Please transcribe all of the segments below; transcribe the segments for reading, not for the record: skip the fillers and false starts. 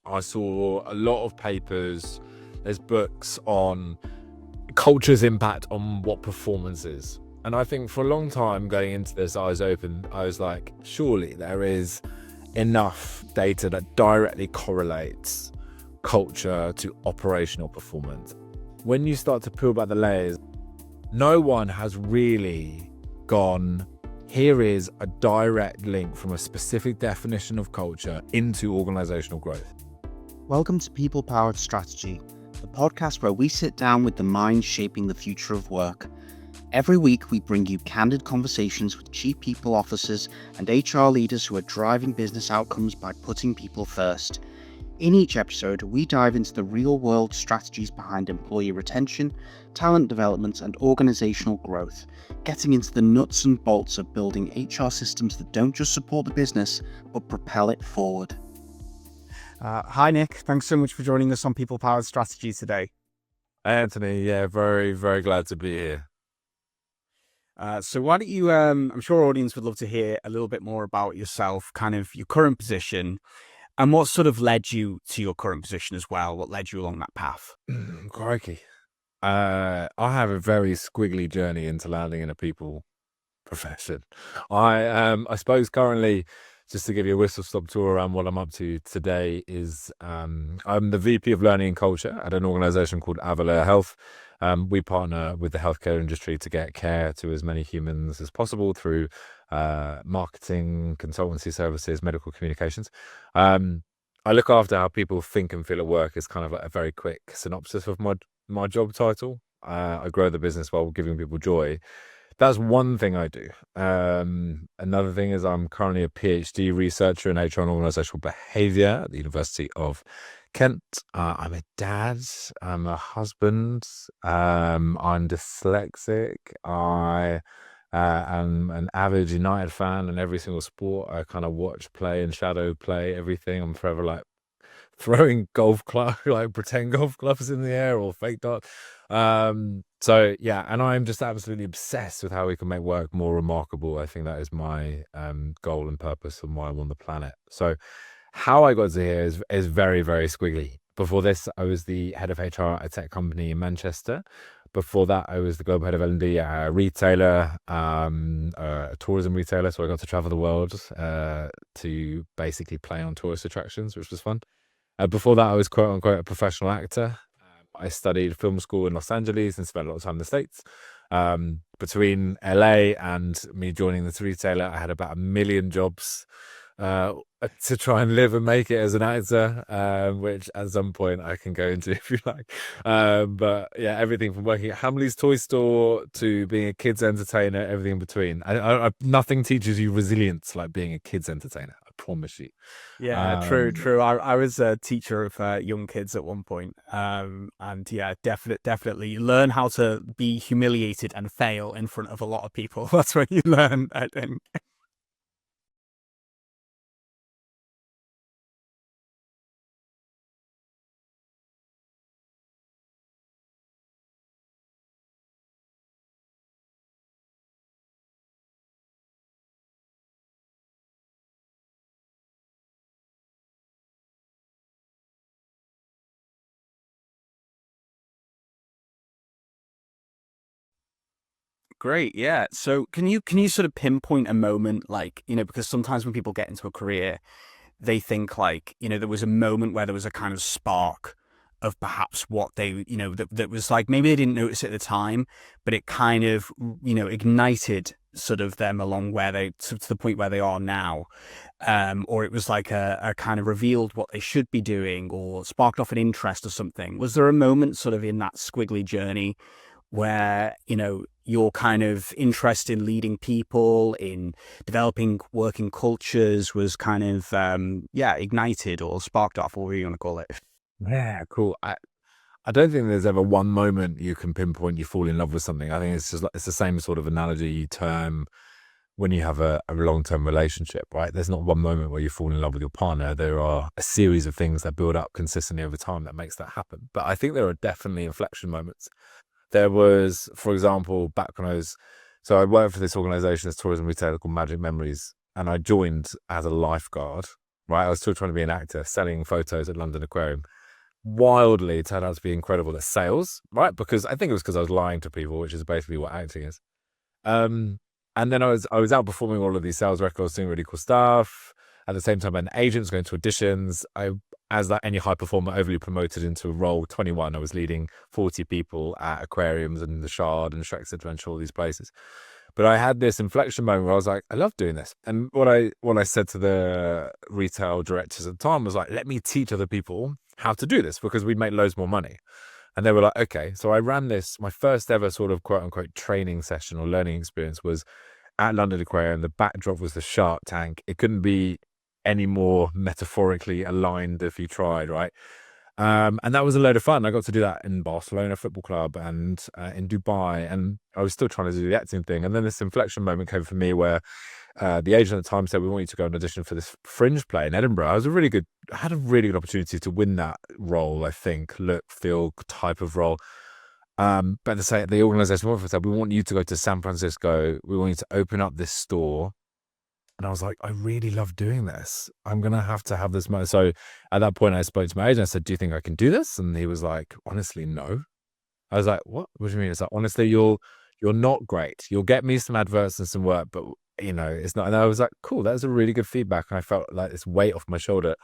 I saw a lot of papers, there's books on culture's impact on what performance is. And I think for a long time going into this, eyes open, I was like, surely there is enough data that directly correlates culture to operational performance. When you start to peel back the layers, no one has really gone, here is a direct link from a specific definition of culture into organizational growth. Welcome to People Powered Strategy, the podcast where we sit down with the minds shaping the future of work. Every week, we bring you candid conversations with chief people officers and HR leaders who are driving business outcomes by putting people first. In each episode, we dive into the real-world strategies behind employee retention, talent development, and organizational growth, getting into the nuts and bolts of building HR systems that don't just support the business, but propel it forward. Hi, Nick. Thanks so much for joining us on People Powered Strategy today. Anthony, very, very glad to be here. So why don't you, I'm sure our audience would love to hear a little bit more about yourself, kind of your current position, and what sort of led you to your current position as well? What led you along that path? Crikey. I have a very squiggly journey into landing in a people profession. I suppose currently, just to give you a whistle-stop tour around what I'm up to today, is I'm the VP of Learning and Culture at an organization called Avalere Health. We partner with the healthcare industry to get care to as many humans as possible through marketing, consultancy services, medical communications. I look after how people think and feel at work is kind of like a very quick synopsis of my job title. I grow the business while giving people joy. That's one thing I do. Another thing is I'm currently a PhD researcher in HR and organizational behavior at the University of Kent. I'm a dad. I'm a husband. I'm dyslexic. I am an avid United fan, and every single sport I kind of watch, play, and shadow play everything. I'm forever like throwing pretend golf clubs in the air or fake dart. So yeah, and I'm just absolutely obsessed with how we can make work more remarkable. I think that is my goal and purpose and why I'm on the planet. So how I got to here is very, very squiggly. Before this, I was the head of HR at a tech company in Manchester. Before that, I was the global head of L&D at a retailer, a tourism retailer. So I got to travel the world to basically play on tourist attractions, which was fun. Before that, I was quote unquote a professional actor. I studied film school in Los Angeles and spent a lot of time in the States. Between LA and me joining this retailer, I had about 1 million jobs to try and live and make it as an actor, which at some point I can go into if you like. But yeah, everything from working at Hamley's toy store to being a kids entertainer, everything in between. Nothing teaches you resilience like being a kids entertainer. I promise you. Yeah, true. I was a teacher of young kids at one point. And yeah, definitely you learn how to be humiliated and fail in front of a lot of people. That's what you learn, I think. Great, yeah. So can you sort of pinpoint a moment, like, because sometimes when people get into a career, they think like, there was a moment where there was a kind of spark of perhaps what they, that was like, maybe they didn't notice it at the time, but it kind of, ignited sort of them along where to the point where they are now. Or it was like a kind of revealed what they should be doing or sparked off an interest or something. Was there a moment sort of in that squiggly journey where, your kind of interest in leading people, in developing working cultures was kind of, ignited or sparked off, or whatever you want to call it? Yeah, cool. I don't think there's ever one moment you can pinpoint you fall in love with something. I think it's just like, it's the same sort of analogy you term when you have a long-term relationship, right? There's not one moment where you fall in love with your partner. There are a series of things that build up consistently over time that makes that happen. But I think there are definitely inflection moments. There was, for example, back when I worked for this organization, this tourism retailer called Magic Memories, and I joined as a lifeguard right? I was still trying to be an actor, selling photos at London Aquarium. Wildly turned out to be incredible at sales, right? Because I think it was because I was lying to people, which is basically what acting is. Um, and then I was out performing all of these sales records, doing really cool stuff. At the same time, an agent's going to auditions. As like any high performer, overly promoted into a role. 21, I was leading 40 people at aquariums and the Shard and Shrek's Adventure, all these places. But I had this inflection moment where I was like, I love doing this. And what I said to the retail directors at the time was like, let me teach other people how to do this, because we'd make loads more money. And they were like, okay. So I ran this, my first ever sort of quote unquote training session or learning experience was at London Aquarium. The backdrop was the Shark Tank. It couldn't be any more metaphorically aligned if you tried, right? And that was a load of fun. I got to do that in Barcelona Football Club and in Dubai, and I was still trying to do the acting thing. And then this inflection moment came for me where the agent at the time said, we want you to go and audition for this Fringe play in Edinburgh. I had a really good opportunity to win that role, I think, look, feel type of role. But the organization said, we want you to go to San Francisco. We want you to open up this store. And I was like, I really love doing this. I'm going to have this moment. So at that point, I spoke to my agent. I said, do you think I can do this? And he was like, honestly, no. I was like, what? What do you mean? It's like, honestly, you're not great. You'll get me some adverts and some work, but it's not. And I was like, cool, that's a really good feedback. And I felt like this weight off my shoulder,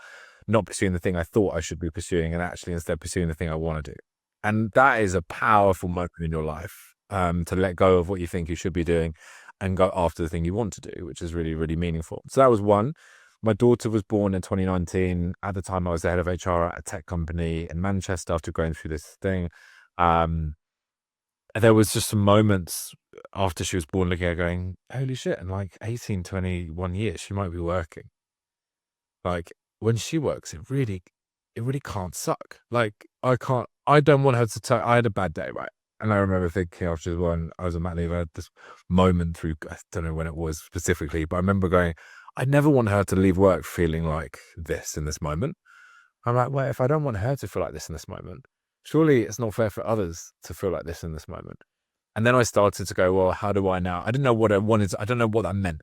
not pursuing the thing I thought I should be pursuing, and actually instead pursuing the thing I want to do. And that is a powerful moment in your life, to let go of what you think you should be doing and go after the thing you want to do, which is really, really meaningful. So that was one. My daughter was born in 2019. At the time, I was the head of HR at a tech company in Manchester after going through this thing. There was just some moments after she was born looking at her going, holy shit, in like 18, 21 years, she might be working. Like, when she works, it really can't suck. Like, I don't want her to tell. I had a bad day, right? And I remember thinking after one, I was on mat leave, I had this moment through, I don't know when it was specifically, but I remember going, I never want her to leave work feeling like this in this moment. I'm like, well, if I don't want her to feel like this in this moment, surely it's not fair for others to feel like this in this moment. And then I started to go, well, how do I now? I didn't know what I wanted. I don't know what that meant,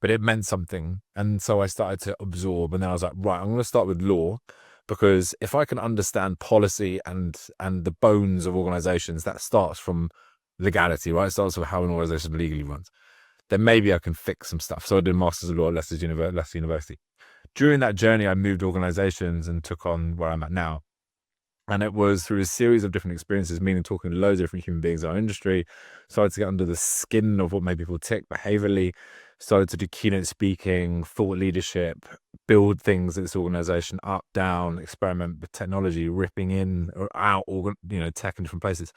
but it meant something. And so I started to absorb. And then I was like, right, I'm going to start with law, because if I can understand policy and the bones of organizations, that starts from legality, right? It starts with how an organization legally runs. Then maybe I can fix some stuff. So I did Masters of Law at Leicester University. During that journey, I moved organizations and took on where I'm at now. And it was through a series of different experiences, meaning talking to loads of different human beings in our industry, started to get under the skin of what made people tick behaviorally, started to do keynote speaking, thought leadership, build things at this organization, up, down, experiment with technology, ripping in or out, tech in different places.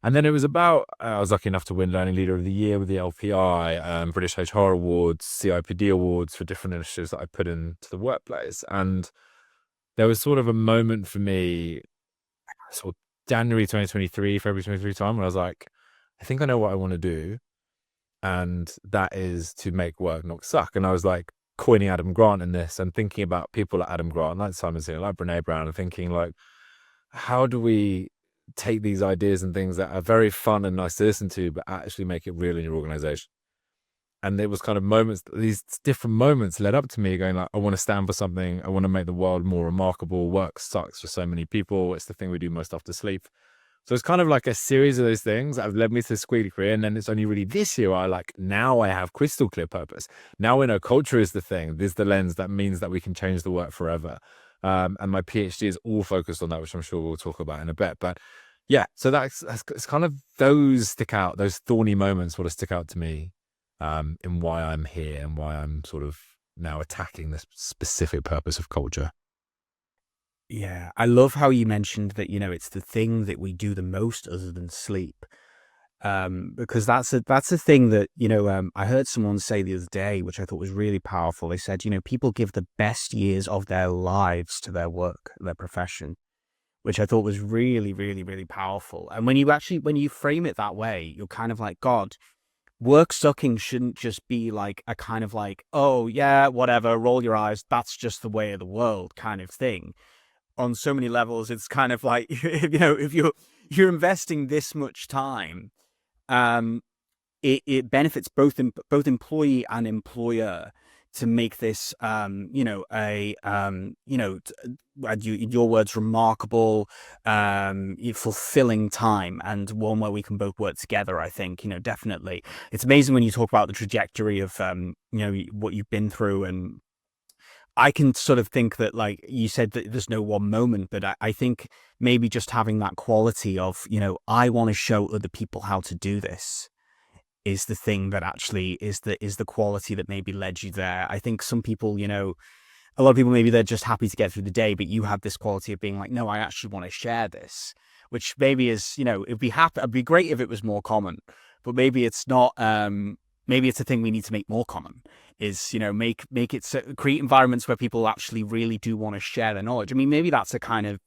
And then it was about, I was lucky enough to win Learning Leader of the Year with the LPI, British HR Awards, CIPD Awards for different initiatives that I put into the workplace. And there was sort of a moment for me, sort of January 2023, February 2023 time, where I was like, I think I know what I want to do. And that is to make work not suck. And I was like coining Adam Grant in this and thinking about people like Adam Grant, like Simon Sinek, like Brene Brown, and thinking like, how do we take these ideas and things that are very fun and nice to listen to, but actually make it real in your organization? And it was kind of moments, these different moments led up to me going like, I want to stand for something. I want to make the world more remarkable. Work sucks for so many people. It's the thing we do most after sleep. So it's kind of like a series of those things that have led me to this squeaky career. And then it's only really this year now I have crystal clear purpose. Now we know culture is the thing. This is the lens that means that we can change the work forever. And my PhD is all focused on that, which I'm sure we'll talk about in a bit. But yeah, so it's kind of those stick out, those thorny moments sort of stick out to me in why I'm here and why I'm sort of now attacking this specific purpose of culture. Yeah, I love how you mentioned that, it's the thing that we do the most other than sleep. Because that's a thing that, I heard someone say the other day, which I thought was really powerful. They said, people give the best years of their lives to their work, their profession, which I thought was really, really, really powerful. And when you frame it that way, you're kind of like, God, work sucking shouldn't just be like a kind of like, oh yeah, whatever, roll your eyes, that's just the way of the world kind of thing. On so many levels, it's kind of like, if you're investing this much time, it benefits both employee and employer to make this, in your words, remarkable, fulfilling time, and one where we can both work together. I think, definitely, it's amazing when you talk about the trajectory of, what you've been through. And I can sort of think that, like you said, that there's no one moment, but I think maybe just having that quality of, I want to show other people how to do this is the thing that actually is the quality that maybe led you there. I think some people, a lot of people, maybe they're just happy to get through the day, but you have this quality of being like, no, I actually want to share this, which maybe is, it'd be great if it was more common, but maybe it's not. Maybe it's a thing we need to make more common, is, make it create environments where people actually really do want to share their knowledge. I mean, maybe that's a kind of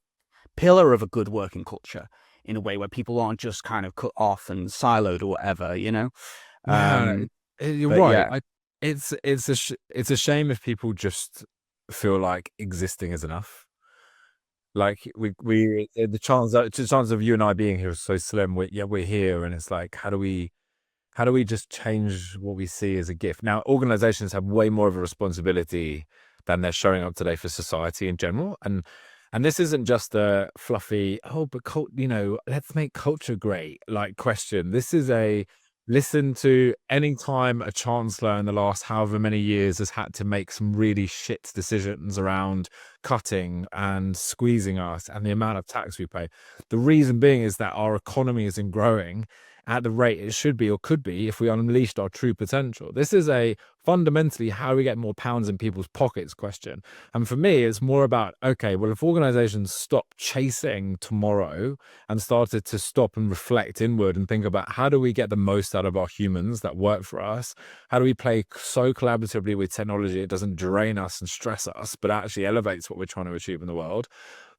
pillar of a good working culture, in a way where people aren't just kind of cut off and siloed or whatever, Yeah, you're But right. yeah, It's a shame if people just feel like existing is enough. Like the chance of you and I being here is so slim. We're here, and it's like, how do we just change what we see as a gift? Now, organizations have way more of a responsibility than they're showing up today for society in general. And this isn't just a fluffy, oh, but let's make culture great, like, question. This is a listen to any time a chancellor in the last however many years has had to make some really shit decisions around cutting and squeezing us and the amount of tax we pay. The reason being is that our economy isn't growing at the rate it should be or could be if we unleashed our true potential. This is a fundamentally how we get more pounds in people's pockets question. And for me, it's more about, okay, well, if organizations stop chasing tomorrow and started to stop and reflect inward and think about how do we get the most out of our humans that work for us? How do we play so collaboratively with technology it doesn't drain us and stress us, but actually elevates what we're trying to achieve in the world?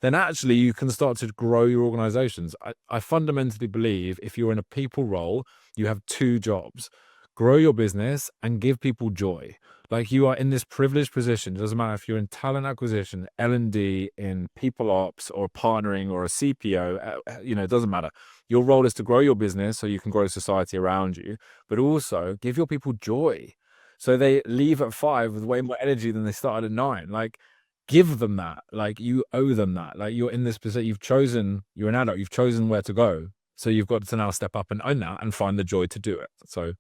Then actually you can start to grow your organizations. I fundamentally believe if you're in a people role, you have two jobs: grow your business and give people joy. Like, you are in this privileged position. It doesn't matter if you're in talent acquisition, L&D, in people ops, or partnering, or a CPO, it doesn't matter. Your role is to grow your business so you can grow society around you, but also give your people joy. So they leave at 5 with way more energy than they started at 9. Like, give them that. Like, you owe them that. Like, you're in this position, you're an adult, you've chosen where to go. So you've got to now step up and own that and find the joy to do it. So,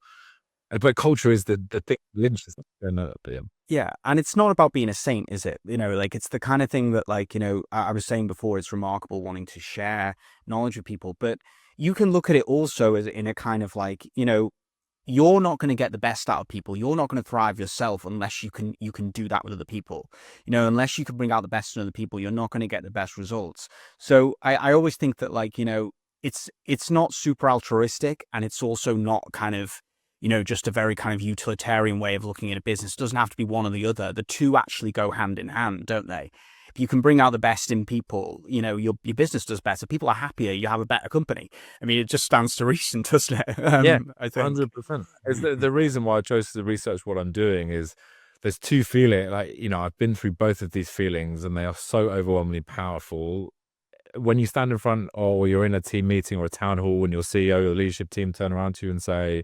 but culture is the thing. Lynch is yeah, and it's not about being a saint, is it? Like, it's the kind of thing that, like, I was saying before, it's remarkable wanting to share knowledge with people, but you can look at it also as in a kind of like, you're not going to get the best out of people. You're not going to thrive yourself unless you can do that with other people. Unless you can bring out the best in other people, you're not going to get the best results. So I always think that, like, it's not super altruistic, and it's also not kind of, just a very kind of utilitarian way of looking at a business. It doesn't have to be one or the other. The two actually go hand in hand, don't they? If you can bring out the best in people, your business does better. People are happier. You have a better company. I mean, it just stands to reason, doesn't it? yeah, I think 100%. It's the reason why I chose to research what I'm doing is there's two feelings. Like, I've been through both of these feelings, and they are so overwhelmingly powerful. When you stand in front, or you're in a team meeting or a town hall, and your CEO or leadership team turn around to you and say,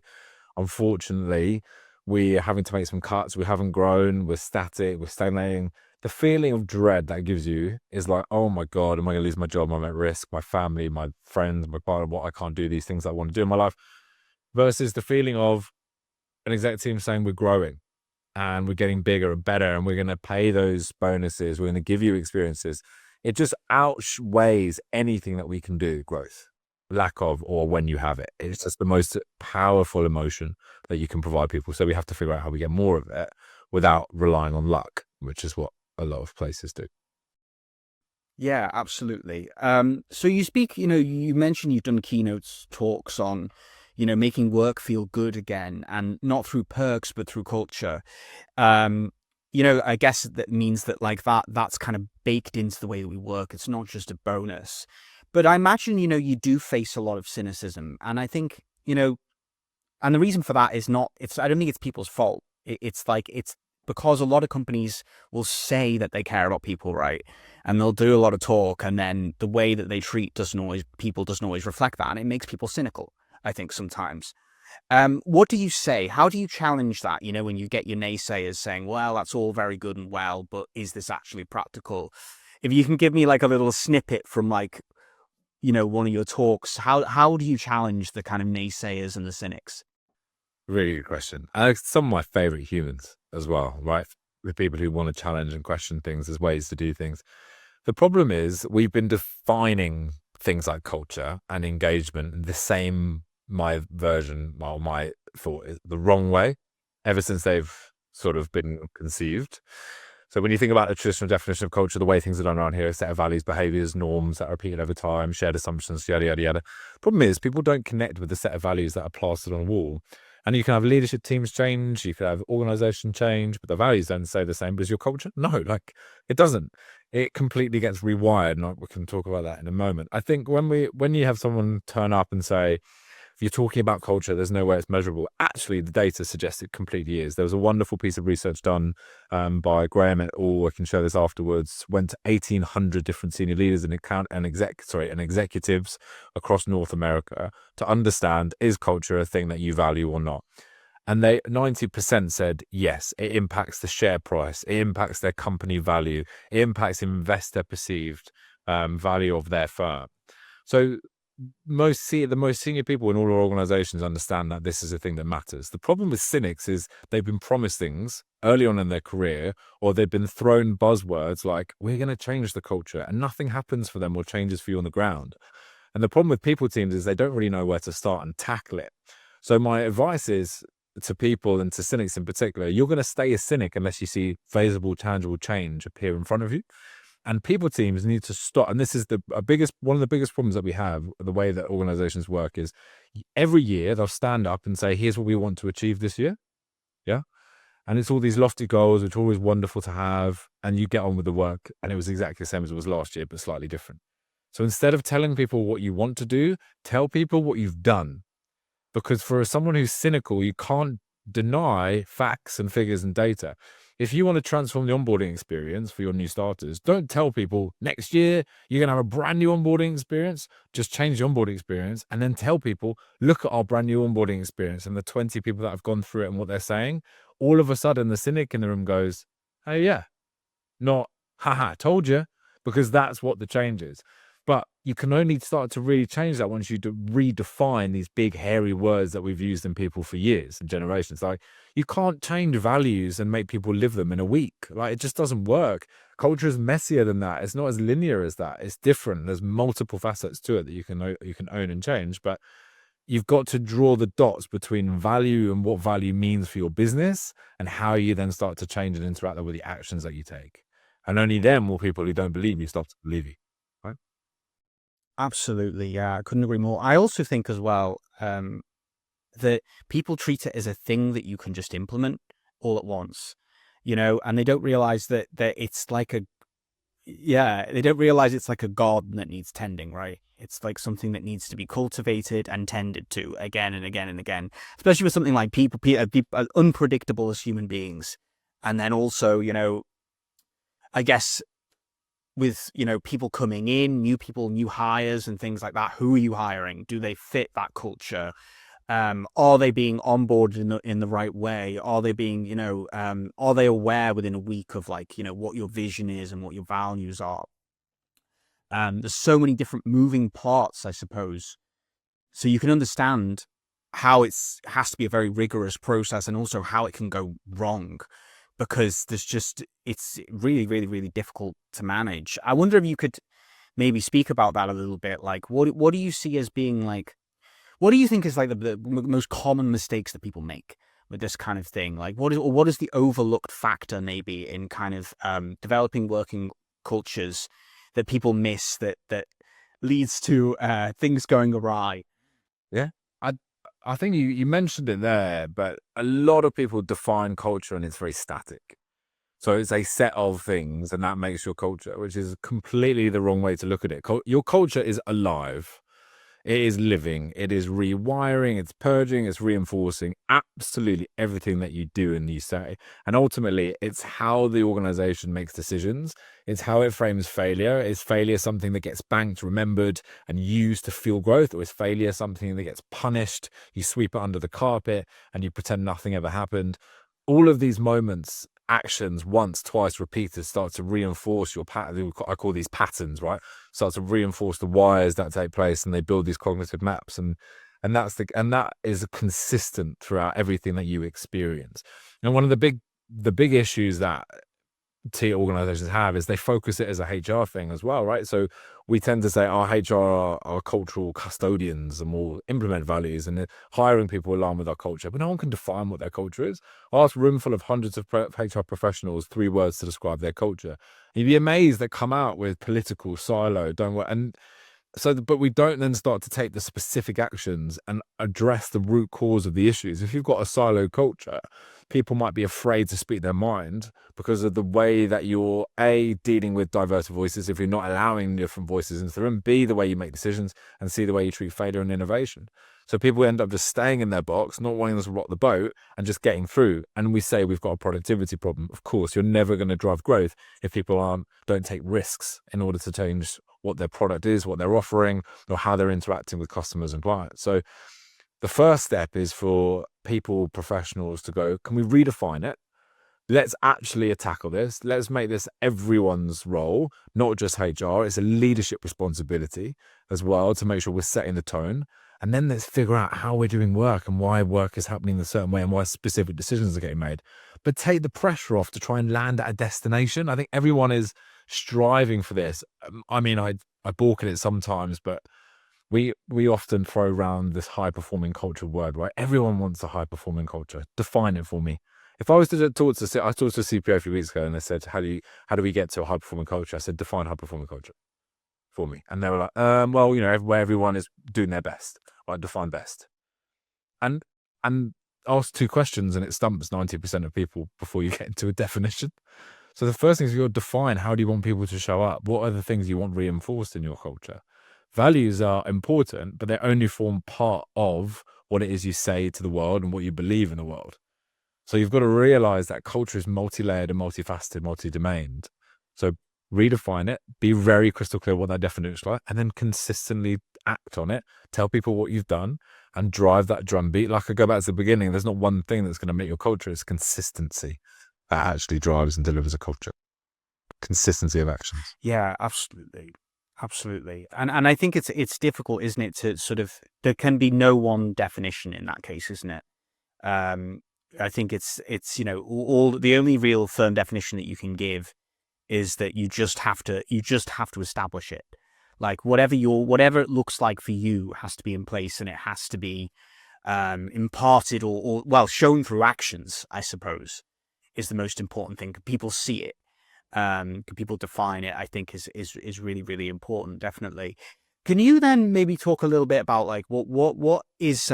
unfortunately, we're having to make some cuts, we haven't grown, we're static, we're stagnating. The feeling of dread that gives you is like, oh my God, am I going to lose my job? I'm at risk, my family, my friends, my partner, what I can't do these things I want to do in my life. Versus the feeling of an exec team saying we're growing and we're getting bigger and better, and we're going to pay those bonuses, we're going to give you experiences. It just outweighs anything that we can do, growth, lack of, or when you have it. It's just the most powerful emotion that you can provide people. So we have to figure out how we get more of it without relying on luck, which is what a lot of places do. Yeah, absolutely. So you speak, you mentioned you've done keynotes talks on, making work feel good again, and not through perks, but through culture. I guess that means that, like, that's kind of baked into the way that we work. It's not just a bonus. But I imagine, you do face a lot of cynicism. And I think, and the reason for that is I don't think it's people's fault. It's because a lot of companies will say that they care about people, right? And they'll do a lot of talk, and then the way that they treat people doesn't always reflect that. And it makes people cynical, I think, sometimes. What do you say? How do you challenge that? You know, when you get your naysayers saying, well, that's all very good and well, but is this actually practical? If you can give me like a little snippet from like, you know, one of your talks, how do you challenge the kind of naysayers and the cynics? Really good question. Some of my favorite humans as well, right? The people who want to challenge and question things as ways to do things. The problem is we've been defining things like culture and engagement in the same, my version, well, my thought is the wrong way ever since they've sort of been conceived. So when you think about the traditional definition of culture, the way things are done around here, a set of values, behaviors, norms that are repeated over time, shared assumptions, yada, yada, yada. Problem is people don't connect with the set of values that are plastered on a wall. And you can have leadership teams change, you can have organization change, but the values don't stay the same. But is your culture? No, like it doesn't. It completely gets rewired, and we can talk about that in a moment. I think when you have someone turn up and say, if you're talking about culture, there's no way it's measurable. Actually, the data suggests it completely is. There was a wonderful piece of research done by Graham et al. I can show this afterwards. Went to 1,800 different senior leaders and executives across North America to understand, is culture a thing that you value or not? And 90% said yes, it impacts the share price, it impacts their company value, it impacts investor perceived value of their firm. So the most senior people in all our organizations understand that this is a thing that matters. The problem with cynics is they've been promised things early on in their career, or they've been thrown buzzwords like, we're going to change the culture, and nothing happens for them or changes for you on the ground. And the problem with people teams is they don't really know where to start and tackle it. So my advice is to people, and to cynics in particular, you're going to stay a cynic unless you see visible, tangible change appear in front of you. And people teams need to stop. And this is one of the biggest problems that we have, the way that organizations work is every year they'll stand up and say, here's what we want to achieve this year. Yeah. And it's all these lofty goals, which are always wonderful to have. And you get on with the work. And it was exactly the same as it was last year, but slightly different. So instead of telling people what you want to do, tell people what you've done. Because for someone who's cynical, you can't deny facts and figures and data. If you want to transform the onboarding experience for your new starters, don't tell people next year you're going to have a brand new onboarding experience. Just change the onboarding experience and then tell people, look at our brand new onboarding experience and the 20 people that have gone through it and what they're saying. All of a sudden, the cynic in the room goes, oh, yeah, not, haha, told you, because that's what the change is. But you can only start to really change that once you redefine these big, hairy words that we've used in people for years and generations. Like, you can't change values and make people live them in a week. Like, it just doesn't work. Culture is messier than that. It's not as linear as that. It's different. There's multiple facets to it that you can own and change. But you've got to draw the dots between value and what value means for your business and how you then start to change and interact with the actions that you take. And only then will people who don't believe you start to believe you. Right? Absolutely, yeah, I couldn't agree more. I also think as well that people treat it as a thing that you can just implement all at once, you know, and they don't realize that it's like they don't realize it's like a garden that needs tending, right? It's like something that needs to be cultivated and tended to again and again and again, especially with something like people as unpredictable as human beings. And then also, you know, I guess with, you know, people coming in, new people, new hires and things like that, who are you hiring? Do they fit that culture? Are they being onboarded in the right way? Are they being, you know, are they aware within a week of like, you know, what your vision is and what your values are? There's so many different moving parts, I suppose. So you can understand how it has to be a very rigorous process and also how it can go wrong because it's really, really, really difficult to manage. I wonder if you could maybe speak about that a little bit. Like, what do you see as being like, what do you think is like the most common mistakes that people make with this kind of thing? Like, what is the overlooked factor maybe in kind of developing working cultures that people miss that leads to things going awry? Yeah. I think you mentioned it there, but a lot of people define culture and it's very static. So it's a set of things and that makes your culture, which is completely the wrong way to look at it. Your culture is alive. It is living, it is rewiring, it's purging, it's reinforcing absolutely everything that you do and you say. And ultimately, it's how the organization makes decisions. It's how it frames failure. Is failure something that gets banked, remembered, and used to fuel growth? Or is failure something that gets punished? You sweep it under the carpet and you pretend nothing ever happened. All of these moments, actions, once, twice, repeated, start to reinforce your pattern. I call these patterns, right? Start to reinforce the wires that take place, and they build these cognitive maps. And that is consistent throughout everything that you experience. And one of the big issues that organizations have is they focus it as a HR thing as well, right? So we tend to say our HR are cultural custodians and will implement values, and hiring people along with our culture, but no one can define what their culture is. Ask a room full of hundreds of HR professionals 3 words to describe their culture. You'd be amazed they come out with political silo, don't worry. And so, but we don't then start to take the specific actions and address the root cause of the issues. If you've got a silo culture, people might be afraid to speak their mind because of the way that you're dealing with diverse voices. If you're not allowing different voices into the room, B, the way you make decisions, and C, the way you treat failure and innovation. So people end up just staying in their box, not wanting to rock the boat and just getting through. And we say we've got a productivity problem. Of course, you're never going to drive growth if people don't take risks in order to change what their product is, what they're offering, or how they're interacting with customers and clients. So the first step is for people, professionals, to go, can we redefine it? Let's actually tackle this. Let's make this everyone's role, not just HR. It's a leadership responsibility as well to make sure we're setting the tone. And then let's figure out how we're doing work and why work is happening a certain way and why specific decisions are getting made. But take the pressure off to try and land at a destination. I think everyone is striving for this. I mean, I balk at it sometimes, but we often throw around this high performing culture word, right? Everyone wants a high performing culture. Define it for me. If I was to talk to a CPO a few weeks ago and they said, how do we get to a high performing culture? I said, define high performing culture for me. And they were like, well, where everyone is doing their best, right? Define best. And ask 2 questions and it stumps 90% of people before you get into a definition. So the first thing is you'll define, how do you want people to show up? What are the things you want reinforced in your culture? Values are important, but they only form part of what it is you say to the world and what you believe in the world. So you've got to realize that culture is multi-layered and multifaceted, multi-domained. So redefine it, be very crystal clear what that definition is like, and then consistently act on it. Tell people what you've done and drive that drumbeat. Like I go back to the beginning, there's not one thing that's going to make your culture. It's consistency that actually drives and delivers a culture. Consistency of actions. Yeah, absolutely. Absolutely. And I think it's difficult, isn't it, to sort of, there can be no one definition in that case, isn't it? I think it's all the only real firm definition that you can give is that you just have to establish it. Like whatever it looks like for you has to be in place, and it has to be imparted or shown through actions, I suppose, is the most important thing. Can people see it? Can people define it? I think is really, really important, definitely. Can you then maybe talk a little bit about like what is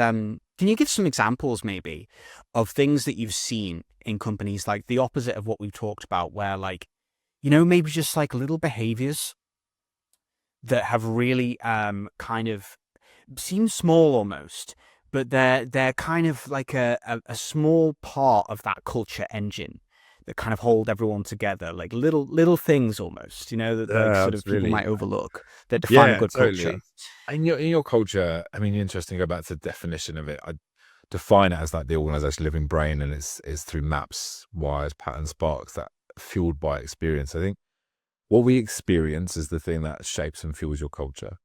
can you give some examples maybe of things that you've seen in companies, like the opposite of what we've talked about, where like, maybe just like little behaviors that have really kind of seem small almost, but they're kind of like a small part of that culture engine that kind of hold everyone together, like little things almost, that like sort of people might overlook that define a good culture. In your culture, I mean, interesting. Go back to the definition of it. I define it as like the organization living brain, and it's through maps, wires, patterns, sparks that fueled by experience. I think what we experience is the thing that shapes and fuels your culture.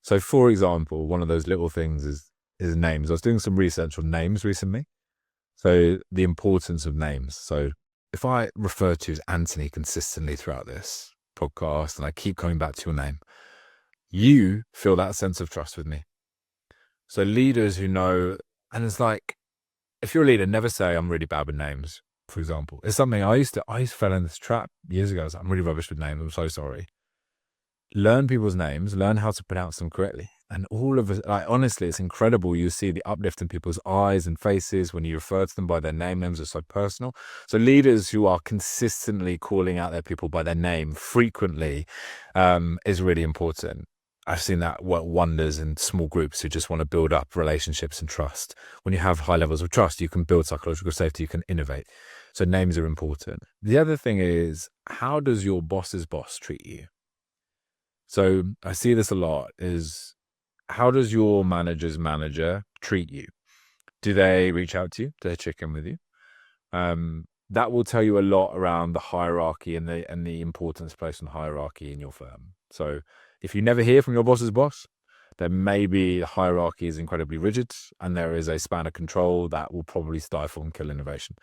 So, for example, one of those little things is names. I was doing some research on names recently. So the importance of names. So if I refer to you as Anthony consistently throughout this podcast and I keep coming back to your name, you feel that sense of trust with me. So leaders who know, and it's like, if you're a leader, never say I'm really bad with names, for example. It's something I used to fall in this trap years ago. I was like, I'm really rubbish with names. I'm so sorry. Learn people's names, learn how to pronounce them correctly. And all of us, like, honestly, it's incredible. You see the uplift in people's eyes and faces when you refer to them by their name. Names are so personal. So leaders who are consistently calling out their people by their name frequently is really important. I've seen that work wonders in small groups who just want to build up relationships and trust. When you have high levels of trust, you can build psychological safety, you can innovate. So names are important. The other thing is, how does your boss's boss treat you? So I see this a lot is, how does your manager's manager treat you? Do they reach out to you? Do they check in with you? That will tell you a lot around the hierarchy and the importance placed on hierarchy in your firm. So if you never hear from your boss's boss, then maybe the hierarchy is incredibly rigid and there is a span of control that will probably stifle and kill innovation.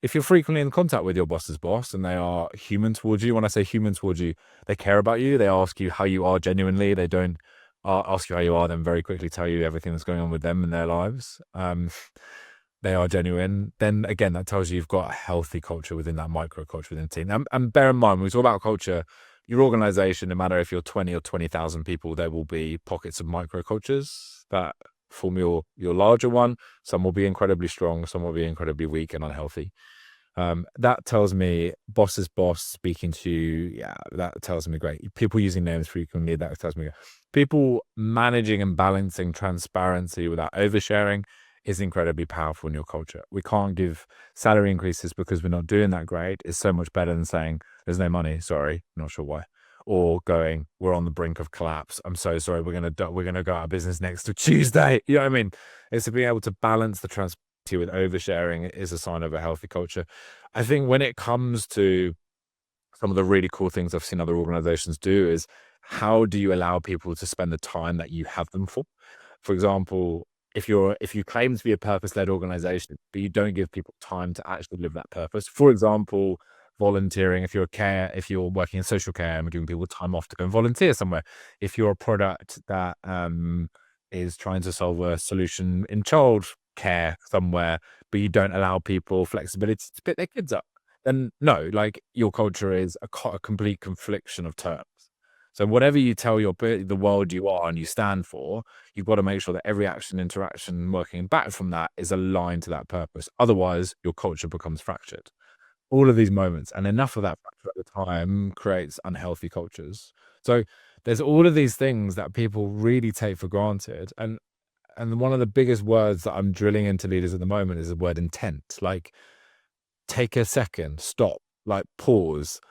If you're frequently in contact with your boss's boss and they are human towards you, when I say human towards you, they care about you, they ask you how you are genuinely, they don't ask you how you are, then very quickly tell you everything that's going on with them in their lives. They are genuine, then again, that tells you you've got a healthy culture within that micro culture within the team. And bear in mind, when we talk about culture, your organization, no matter if you're 20 or 20,000 people, there will be pockets of micro cultures that form your larger one. Some will be incredibly strong, some will be incredibly weak and unhealthy. That tells me boss's boss speaking to you, yeah, that tells me great. People using names frequently, that tells me people managing and balancing transparency without oversharing is incredibly powerful in your culture. We can't give salary increases because we're not doing that great. It's so much better than saying there's no money, sorry, not sure why. Or going, we're on the brink of collapse. I'm so sorry, we're gonna go out of business next Tuesday. You know what I mean? It's to being able to balance the transparency with oversharing is a sign of a healthy culture. I think when it comes to some of the really cool things I've seen other organizations do is, how do you allow people to spend the time that you have them for? For example, if you claim to be a purpose-led organization, but you don't give people time to actually live that purpose. For example, volunteering. If you're working in social care and giving people time off to go and volunteer somewhere. If you're a product that is trying to solve a solution in child care somewhere, but you don't allow people flexibility to pick their kids up, then no, like your culture is a complete confliction of terms. So whatever you tell the world you are and you stand for, you've got to make sure that every action, interaction, working back from that is aligned to that purpose. Otherwise, your culture becomes fractured. All of these moments, and enough of that fracture at the time, creates unhealthy cultures. So there's all of these things that people really take for granted. And one of the biggest words that I'm drilling into leaders at the moment is the word intent. Like, take a second, stop, like pause.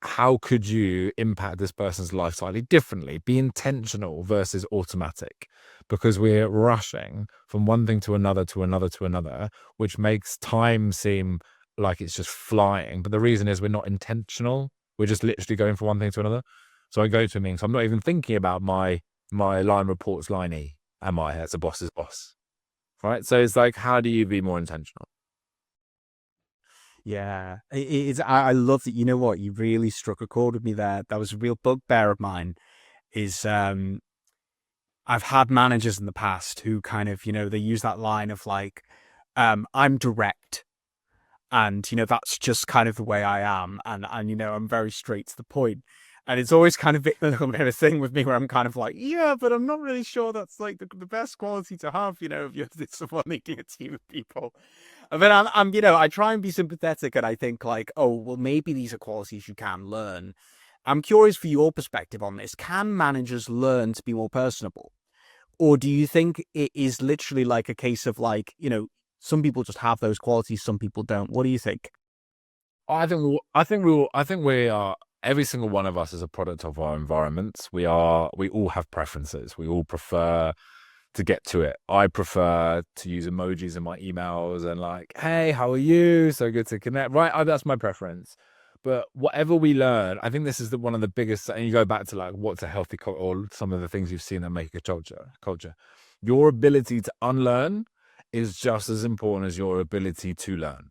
How could you impact this person's life slightly differently? Be intentional versus automatic, because we're rushing from one thing to another, to another, to another, which makes time seem like it's just flying. But the reason is we're not intentional. We're just literally going from one thing to another. So I go to a meeting, so I'm not even thinking about my line reports line E, am I, as a boss's boss, right? So it's like, how do you be more intentional? Yeah, it's. I love that. You know what? You really struck a chord with me there. That was a real bugbear of mine. Is I've had managers in the past who kind of, they use that line of like, I'm direct, and that's just kind of the way I am, and I'm very straight to the point. And it's always kind of been a little bit of a thing with me where I'm kind of like, yeah, but I'm not really sure that's like the best quality to have, if you're someone leading a team of people. But I try and be sympathetic, and I think like, oh, well, maybe these are qualities you can learn. I'm curious for your perspective on this. Can managers learn to be more personable? Or do you think it is literally like a case of like, some people just have those qualities, some people don't? What do you think? I think we are. Every single one of us is a product of our environments. We all have preferences. We all prefer to get to it. I prefer to use emojis in my emails and like, hey, how are you? So good to connect. Right. That's my preference. But whatever we learn, I think this is one of the biggest, and you go back to like, what's a healthy culture, or some of the things you've seen that make a culture. Your ability to unlearn is just as important as your ability to learn.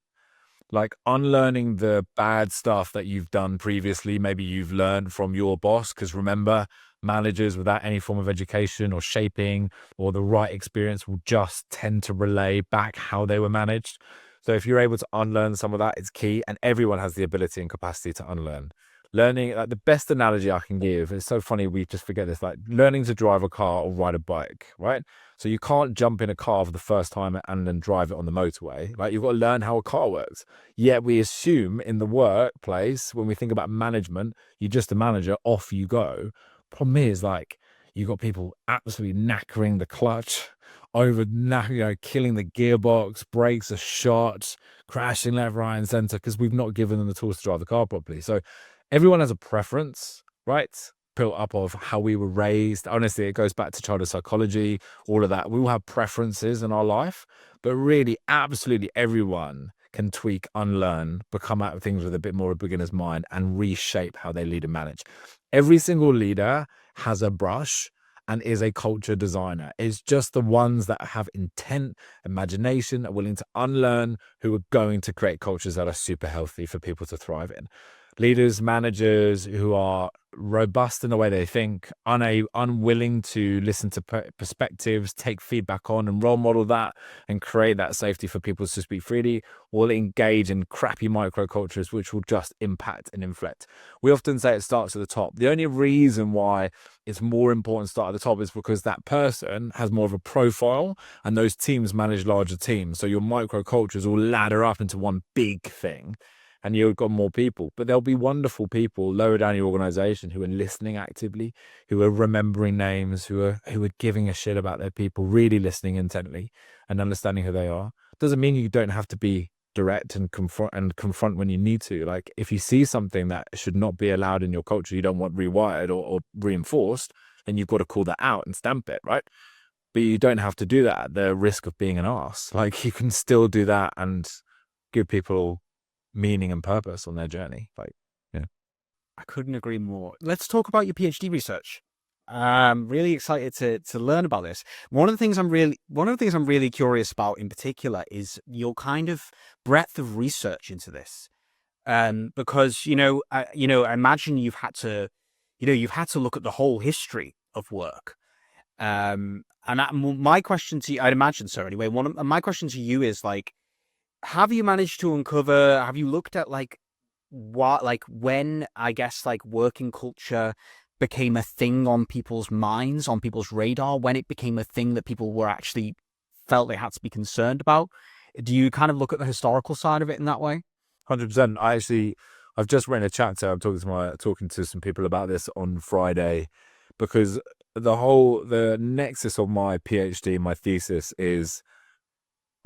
Like, unlearning the bad stuff that you've done previously, maybe you've learned from your boss, because remember, managers without any form of education or shaping or the right experience will just tend to relay back how they were managed. So if you're able to unlearn some of that, it's key, and everyone has the ability and capacity to unlearn. Learning, like the best analogy I can give, it's so funny we just forget this, like learning to drive a car or ride a bike, right? So you can't jump in a car for the first time and then drive it on the motorway. Like, you've got to learn how a car works. Yet we assume in the workplace, when we think about management, you're just a manager, off you go. Problem is, like, You've got people absolutely knackering the clutch, killing the gearbox, brakes are shot, crashing left, right, and center because we've not given them the tools to drive the car properly. So everyone has a preference, right? Built up of how we were raised. Honestly, it goes back to childhood psychology, all of that. We all have preferences in our life, but really, absolutely everyone can tweak, unlearn, become out of things with a bit more of a beginner's mind and reshape how they lead and manage. Every single leader has a brush and is a culture designer. It's just the ones that have intent, imagination, are willing to unlearn, who are going to create cultures that are super healthy for people to thrive in. Leaders, managers who are robust in the way they think, unwilling to listen to perspectives, take feedback on and role model that and create that safety for people to speak freely, will engage in crappy microcultures which will just impact and inflect. We often say it starts at the top. The only reason why it's more important to start at the top is because that person has more of a profile and those teams manage larger teams. So your microcultures will ladder up into one big thing and you've got more people. But there'll be wonderful people lower down your organization who are listening actively, who are remembering names, who are giving a shit about their people, really listening intently and understanding who they are. Doesn't mean you don't have to be direct and confront when you need to. Like if you see something that should not be allowed in your culture, you don't want rewired or reinforced, then you've got to call that out and stamp it, right? But you don't have to do that at the risk of being an arse. Like you can still do that and give people meaning and purpose on their journey. Like, yeah. I couldn't agree more. Let's talk about your PhD research. I'm really excited to learn about this. One of the things I'm really curious about in particular is your kind of breadth of research into this. Because I imagine you've had to look at the whole history of work. My question to you, I'd imagine so anyway. My question to you is like, have you managed to uncover? Have you looked at like what, like when I guess like working culture became a thing on people's minds, on people's radar, when it became a thing that people were actually felt they had to be concerned about? Do you kind of look at the historical side of it in that way? 100%. I've just written a chapter. I'm talking to some people about this on Friday, because the nexus of my PhD, my thesis is,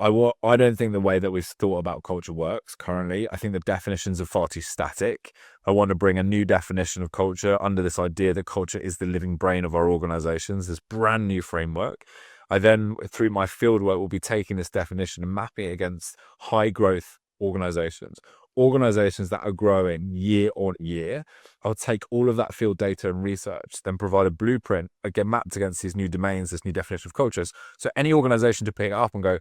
I don't think the way that we've thought about culture works currently. I think the definitions are far too static. I want to bring a new definition of culture under this idea that culture is the living brain of our organizations, this brand new framework. I then, through my fieldwork, will be taking this definition and mapping it against high growth organizations that are growing year on year. I'll take all of that field data and research, then provide a blueprint, again, mapped against these new domains, this new definition of cultures. So any organization to pick it up and go,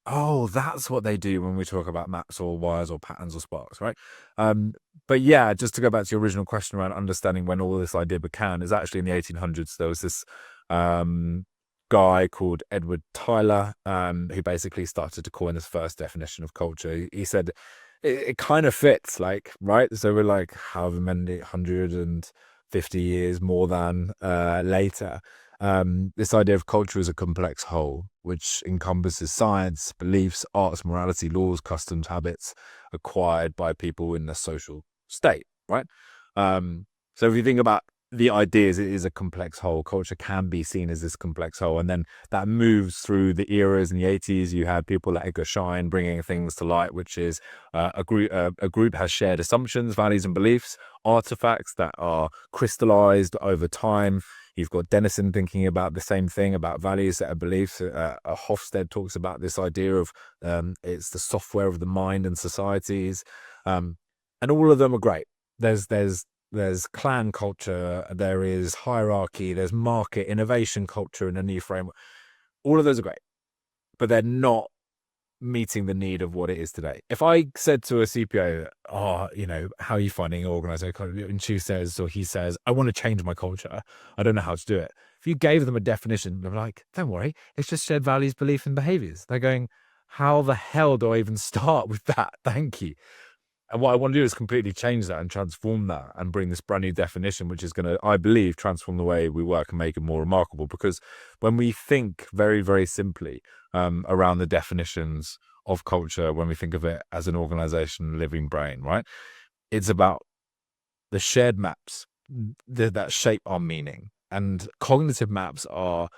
oh, that's what they do when we talk about maps or wires or patterns or sparks, right? But yeah, just to go back to your original question around understanding when all this idea began, is actually in the 1800s. There was this guy called Edward Tyler, who basically started to coin this first definition of culture. He said it kind of fits, like, right? So we're like however many 150 years more than later. This idea of culture as a complex whole, which encompasses science, beliefs, arts, morality, laws, customs, habits acquired by people in the social state, right? So if you think about the ideas, it is a complex whole. Culture can be seen as this complex whole. And then that moves through the eras. In the 80s, you had people like Edgar Schein bringing things to light, which is a group has shared assumptions, values, and beliefs, artifacts that are crystallized over time. You've got Denison thinking about the same thing, about values that are beliefs. Hofstede talks about this idea of it's the software of the mind and societies. And all of them are great. There's clan culture, there is hierarchy, there's market innovation culture in a new framework. All of those are great, but they're not meeting the need of what it is today. If I said to a CPO, how are you finding your organization? And she says, or he says, I want to change my culture, I don't know how to do it. If you gave them a definition, they're like, don't worry, it's just shared values, belief, and behaviors. They're going, how the hell do I even start with that? Thank you. And what I want to do is completely change that and transform that and bring this brand new definition, which is going to, I believe, transform the way we work and make it more remarkable. Because when we think very, very simply around the definitions of culture, when we think of it as an organization, living brain, right? It's about the shared maps that shape our meaning. And cognitive maps are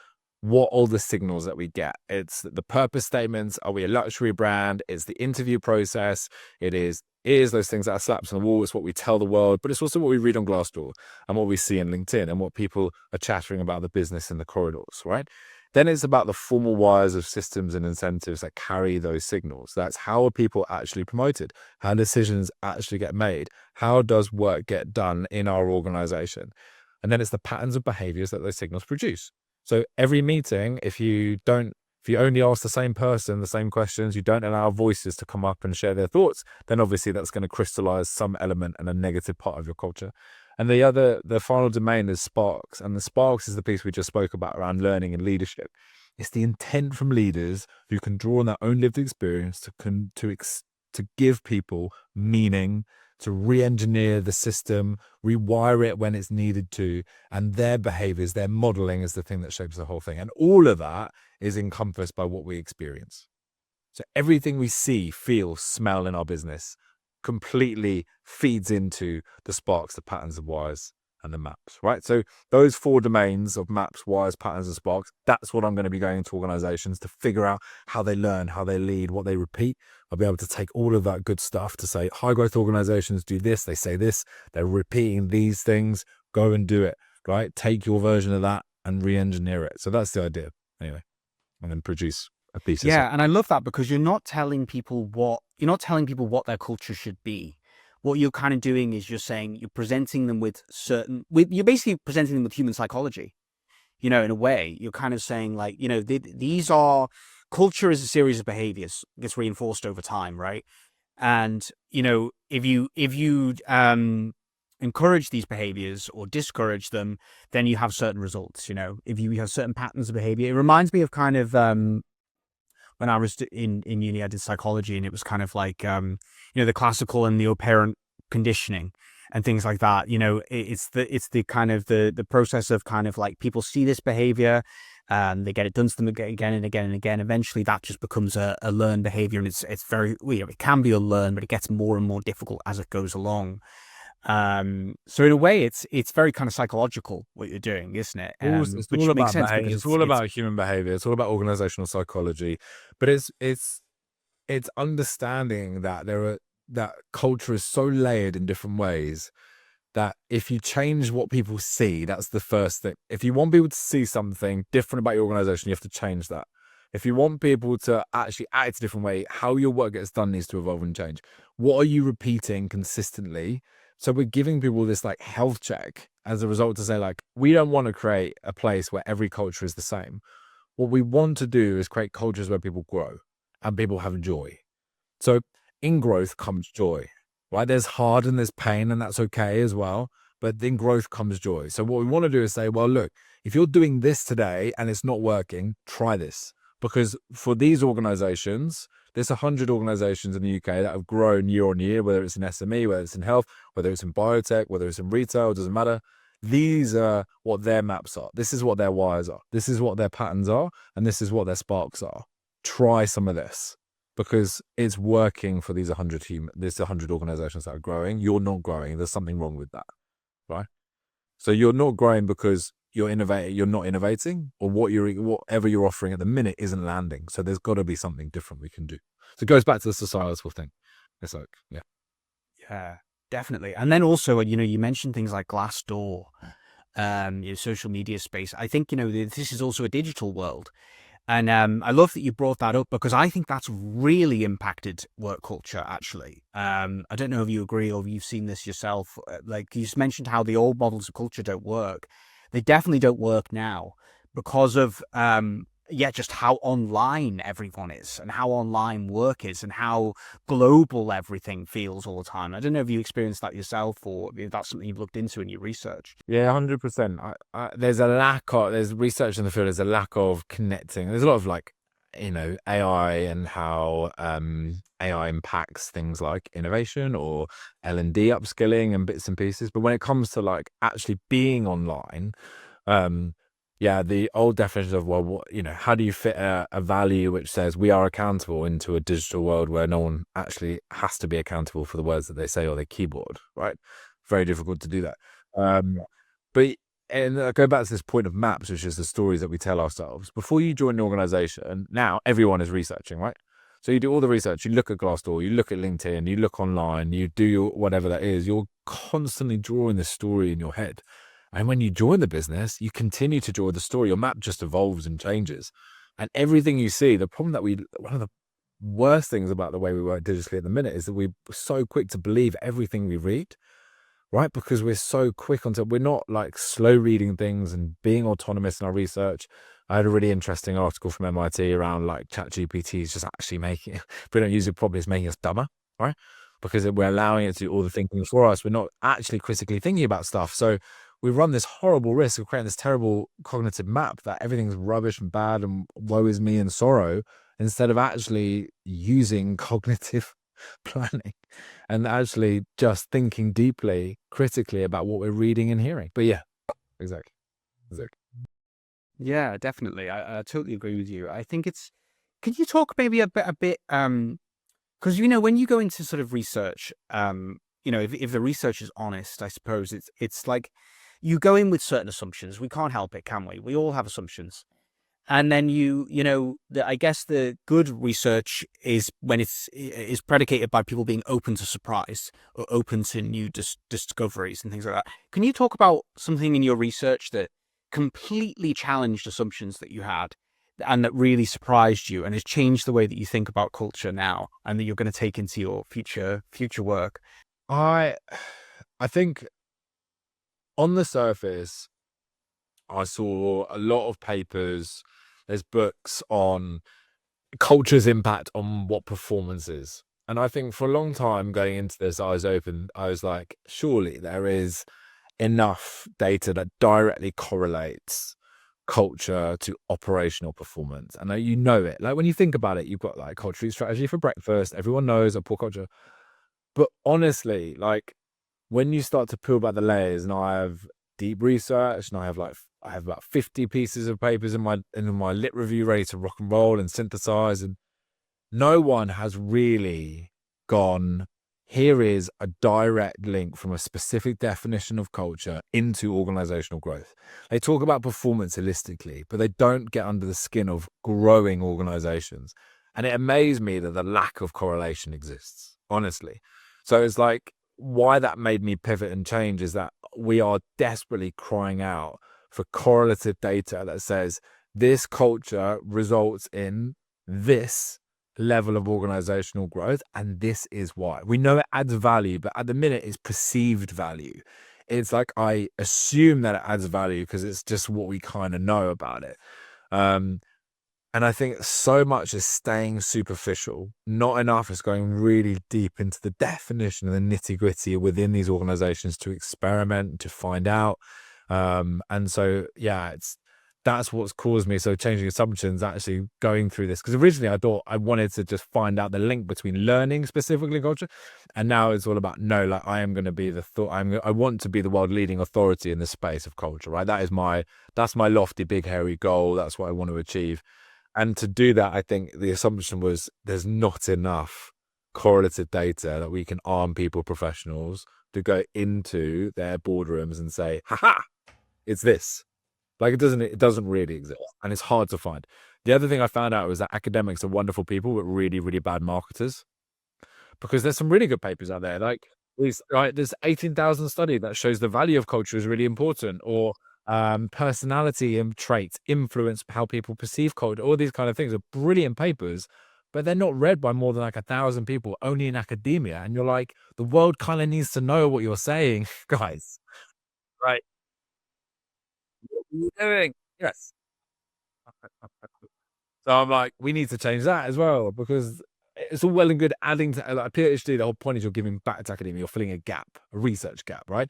what all the signals that we get. It's the purpose statements. Are we a luxury brand? It's the interview process. It is those things that are slaps on the wall. It's what we tell the world, but it's also what we read on Glassdoor and what we see in LinkedIn and what people are chattering about the business in the corridors, right? Then it's about the formal wires of systems and incentives that carry those signals. That's how are people actually promoted? How decisions actually get made? How does work get done in our organization? And then it's the patterns of behaviors that those signals produce. So every meeting, if you only ask the same person the same questions, you don't allow voices to come up and share their thoughts, then obviously that's going to crystallize some element and a negative part of your culture. And the final domain is sparks. And the sparks is the piece we just spoke about around learning and leadership. It's the intent from leaders who can draw on their own lived experience to give people meaning, to re-engineer the system, rewire it when it's needed to, and their behaviors, their modeling is the thing that shapes the whole thing. And all of that is encompassed by what we experience. So everything we see, feel, smell in our business completely feeds into the sparks, the patterns of wires, and the maps, right? So those 4 domains of maps, wires, patterns, and sparks, that's what I'm going to be going into organizations to figure out how they learn, how they lead, what they repeat. I'll be able to take all of that good stuff to say high growth organizations do this, they say this, they're repeating these things, go and do it, right? Take your version of that and re-engineer it. So that's the idea anyway, and then produce a thesis. Yeah, and I love that because you're not telling people what their culture should be. What you're kind of doing is you're presenting them with you're basically presenting them with human psychology, in a way. You're kind of saying like, culture is a series of behaviors, gets reinforced over time, right? And, if you encourage these behaviors or discourage them, then you have certain results, if you have certain patterns of behavior. It reminds me of kind of, when I was in uni, I did psychology, and it was kind of like, the classical and the operant conditioning and things like that. It's the kind of the process of kind of like people see this behavior, they get it done to them again and again and again. Eventually that just becomes a learned behavior, and it's very, it can be unlearned, but it gets more and more difficult as it goes along. So in a way, it's very kind of psychological what you're doing, isn't it? It's Which all makes about sense behavior. because It's all about human behavior. It's all about organizational psychology, but it's understanding that that culture is so layered in different ways that if you change what people see, that's the first thing. If you want people to see something different about your organization, you have to change that. If you want people to actually act a different way, how your work gets done needs to evolve and change. What are you repeating consistently? So we're giving people this like health check as a result to say like, we don't want to create a place where every culture is the same. What we want to do is create cultures where people grow and people have joy. So in growth comes joy, right? There's hard and there's pain, and that's okay as well. But in growth comes joy. So what we want to do is say, well, look, if you're doing this today and it's not working, try this. Because for these organizations, there's 100 organizations in the UK that have grown year on year, whether it's in SME, whether it's in health, whether it's in biotech, whether it's in retail, it doesn't matter. These are what their maps are. This is what their wires are. This is what their patterns are. And this is what their sparks are. Try some of this because it's working for these 100 organizations that are growing. You're not growing. There's something wrong with that, right? So you're not growing because you're not innovating, or whatever you're offering at the minute isn't landing. So there's got to be something different we can do. So it goes back to the societal thing. It's like, Yeah, definitely. And then also, you mentioned things like Glassdoor, your social media space. I think, this is also a digital world. And I love that you brought that up because I think that's really impacted work culture, actually. I don't know if you agree or if you've seen this yourself. Like you just mentioned how the old models of culture don't work. They definitely don't work now because of, just how online everyone is and how online work is and how global everything feels all the time. I don't know if you experienced that yourself or if that's something you've looked into in your research. Yeah, 100%. There's research in the field, there's a lack of connecting. There's a lot of like, AI and how AI impacts things like innovation or L&D upskilling and bits and pieces. But when it comes to like actually being online, the old definition of, how do you fit a value which says we are accountable into a digital world where no one actually has to be accountable for the words that they say or their keyboard, right? Very difficult to do that. But and I go back to this point of maps, which is the stories that we tell ourselves. Before you join an organization, now everyone is researching, right? So you do all the research, you look at Glassdoor, you look at LinkedIn, you look online, you do your whatever that is, you're constantly drawing the story in your head. And when you join the business, you continue to draw the story. Your map just evolves and changes. And everything you see, one of the worst things about the way we work digitally at the minute is that we're so quick to believe everything we read, right? Because we're so quick we're not like slow reading things and being autonomous in our research. I had a really interesting article from MIT around like ChatGPT is just actually making, if we don't use it properly, it's making us dumber, right? Because we're allowing it to do all the thinking for us. We're not actually critically thinking about stuff. So we run this horrible risk of creating this terrible cognitive map that everything's rubbish and bad and woe is me and sorrow, instead of actually using cognitive planning and actually just thinking deeply, critically about what we're reading and hearing. But yeah, exactly. Yeah, definitely. I totally agree with you. I think can you talk maybe a bit, because, when you go into sort of research, if the research is honest, I suppose it's like you go in with certain assumptions. We can't help it, can we? We all have assumptions. And then I guess the good research is when is predicated by people being open to surprise or open to new discoveries and things like that. Can you talk about something in your research that completely challenged assumptions that you had and that really surprised you and has changed the way that you think about culture now and that you're going to take into your future work? I think on the surface, I saw a lot of papers. There's books on culture's impact on what performance is. And I think for a long time going into this, I was like, surely there is enough data that directly correlates culture to operational performance. And you know it. Like when you think about it, you've got like culture eat strategy for breakfast. Everyone knows a poor culture. But honestly, like when you start to peel back the layers, and I have deep research, and I have about 50 pieces of papers in my lit review ready to rock and roll and synthesize, and no one has really gone, here is a direct link from a specific definition of culture into organizational growth. They talk about performance holistically, but they don't get under the skin of growing organizations. And it amazed me that the lack of correlation exists, honestly. So it's like, why that made me pivot and change is that we are desperately crying out for correlative data that says this culture results in this level of organizational growth, and this is why. We know it adds value, but at the minute it's perceived value. It's like I assume that it adds value because it's just what we kind of know about it. And I think so much is staying superficial. Not enough is going really deep into the definition of the nitty-gritty within these organizations to experiment, to find out. And so, yeah, that's what's caused me. So changing assumptions, actually going through this, because originally I thought I wanted to just find out the link between learning specifically culture, and now it's all about no, like I am going to be I want to be the world leading authority in the space of culture, right? That's my lofty, big, hairy goal. That's what I want to achieve. And to do that, I think the assumption was there's not enough correlative data that we can arm people, professionals, to go into their boardrooms and say, ha, it's this. Like it doesn't really exist, and it's hard to find. The other thing I found out was that academics are wonderful people, but really, really bad marketers. Because there's some really good papers out there. Like there's 18,000 study that shows the value of culture is really important, or personality and traits influence how people perceive culture. All these kind of things are brilliant papers, but they're not read by more than like 1,000 people, only in academia. And you're like, the world kind of needs to know what you're saying, guys. Right? What are you doing? Yes. So I'm like, we need to change that as well, because it's all well and good adding to like a PhD. The whole point is you're giving back to academia, you're filling a gap, a research gap, right?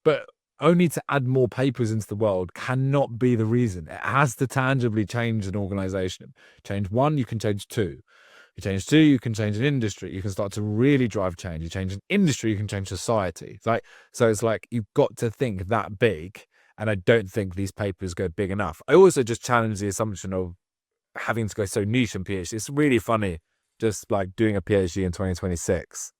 But only to add more papers into the world cannot be the reason. It has to tangibly change an organization. Change one, you can change two. You change two, you can change an industry. You can start to really drive change. You change an industry, you can change society. It's like you've got to think that big. And I don't think these papers go big enough. I also just challenge the assumption of having to go so niche in PhD. It's really funny just like doing a PhD in 2026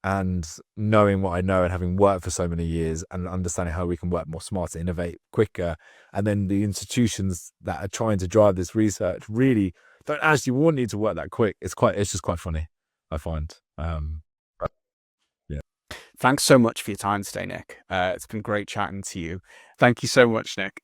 and knowing what I know and having worked for so many years and understanding how we can work more smarter, innovate quicker, and then the institutions that are trying to drive this research really don't actually want you to work that quick. It's just quite funny, I find. But yeah. Thanks so much for your time today, Nick. It's been great chatting to you. Thank you so much, Nick.